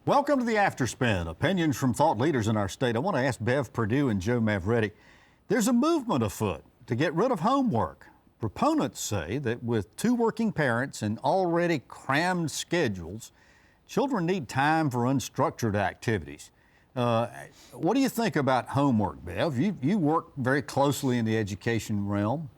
Welcome to the Afterspin, opinions from thought leaders in our state. I want to ask Bev Perdue and Joe Mavretic, there's a movement afoot to get rid of homework. Proponents say that with two working parents and already crammed schedules, children need time for unstructured activities. What do you think about homework, Bev? You work very closely in the education realm.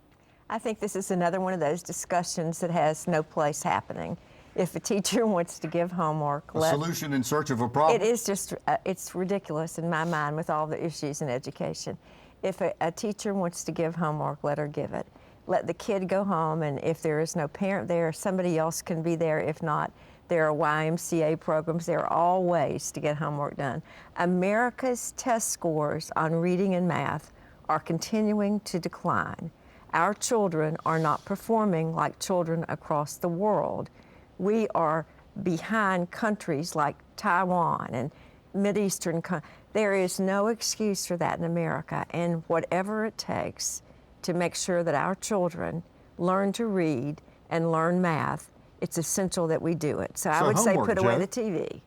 I think this is another one of those discussions that has no place happening. If a teacher wants to give homework, A solution in search of a problem? It is just, it's ridiculous in my mind with all the issues in education. If a teacher wants to give homework, let her give it. Let the kid go home, and if there is no parent there, somebody else can be there. If not, there are YMCA programs. There are all ways to get homework done. America's test scores on reading and math are continuing to decline. Our children are not performing like children across the world. We are behind countries like Taiwan and Mideastern countries. There is no excuse for that in America, and whatever it takes to make sure that our children learn to read and learn math, it's essential that we do it. So I would say put away the TV.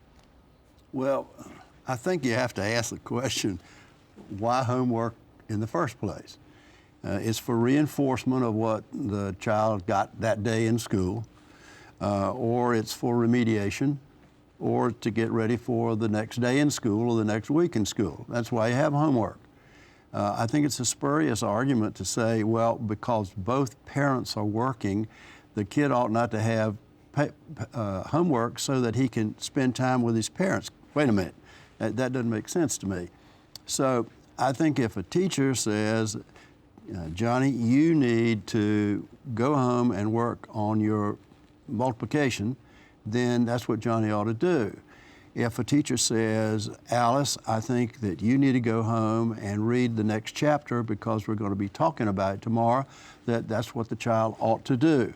Well, I think you have to ask the question, why homework in the first place? It's for reinforcement of what the child got that day in school. Or it's for remediation, or to get ready for the next day in school or the next week in school. That's why you have homework. I think it's a spurious argument to say, well, because both parents are working, the kid ought not to have homework so that he can spend time with his parents. Wait a minute, that doesn't make sense to me. So I think if a teacher says, Johnny, you need to go home and work on your multiplication, then that's what Johnny ought to do. If a teacher says, Alice, I think that you need to go home and read the next chapter because we're going to be talking about it tomorrow, that's what the child ought to do.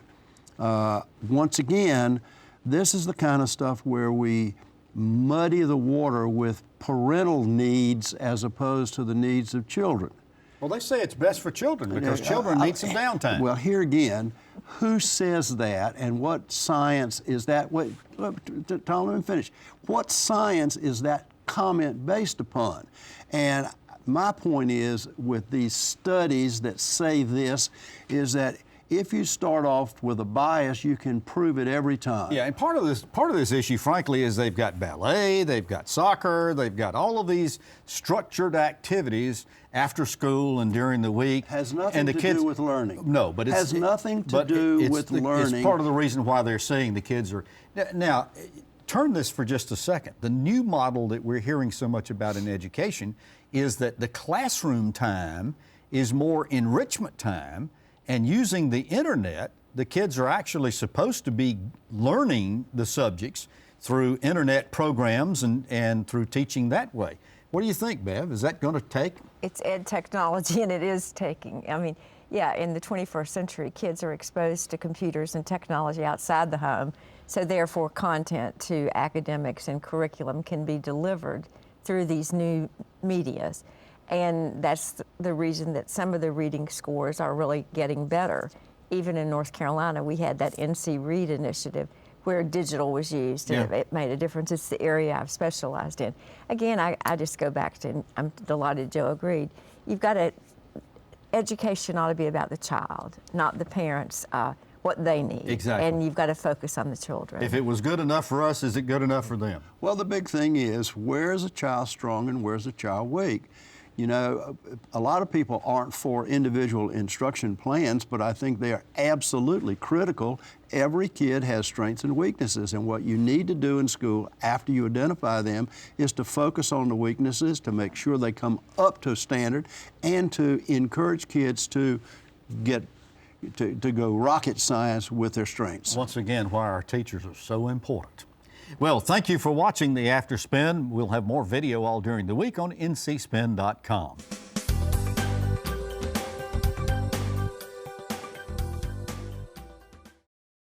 Once again, this is the kind of stuff where we muddy the water with parental needs as opposed to the needs of children. Well, they say it's best for children because children need some downtime. Well, here again, who says that, and what science is that? Wait, Tom, let me finish. What science is that comment based upon? And my point is, with these studies that say this, is that if you start off with a bias, you can prove it every time. Yeah, and part of this issue, frankly, is they've got ballet, they've got soccer, they've got all of these structured activities after school and during the week. Has nothing to do with learning. No, but has nothing to do with learning. It's part of the reason why they're saying the kids are. Now, turn this for just a second. The new model that we're hearing so much about in education is that the classroom time is more enrichment time. And using the internet, the kids are actually supposed to be learning the subjects through internet programs and through teaching that way. What do you think, Bev? Is that going to take? It's ed technology, and it is taking. I mean, yeah, in the 21st century, kids are exposed to computers and technology outside the home, so therefore content to academics and curriculum can be delivered through these new medias. And that's the reason that some of the reading scores are really getting better. Even in North Carolina, we had that NC Read initiative where digital was used, and it made a difference. It's the area I've specialized in. Again, I just go back to, and I'm delighted Joe agreed, you've got to, education ought to be about the child, not the parents, what they need. Exactly. And you've got to focus on the children. If it was good enough for us, is it good enough for them? Well, the big thing is, where's a child strong and where's a child weak? You know, a lot of people aren't for individual instruction plans, but I think they are absolutely critical. Every kid has strengths and weaknesses, and what you need to do in school after you identify them is to focus on the weaknesses, to make sure they come up to standard, and to encourage kids to go rocket science with their strengths. Once again, why our teachers are so important. Well, thank you for watching the Afterspin. We'll have more video all during the week on ncspin.com.